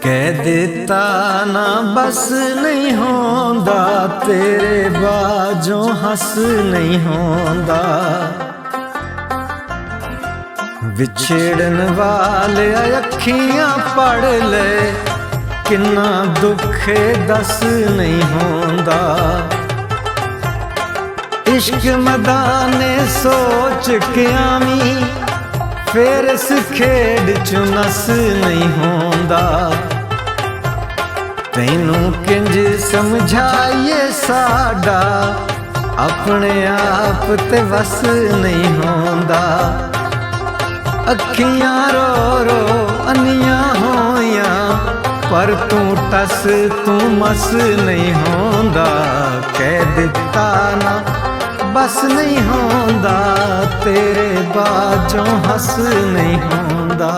कह दिता ना बस नहीं होंदा, तेरे बाजों हस नहीं होंदा। विछड़न वाले अखियां पढ़ ले, किन्ना दुखे दस नहीं होंदा। इश्क मदाने सोच के आवी, फिर इस खेड चो नस नहीं होंदा। तैनू किंज समझाइए साडा, अपने आप ते वस नहीं होंदा। अखियां रो रो अन्नियां होइयां, पर तू टस तू मस नहीं होंदा। कह दिता ना बस नहीं होंदा, तेरे बाजों हस नहीं होंदा।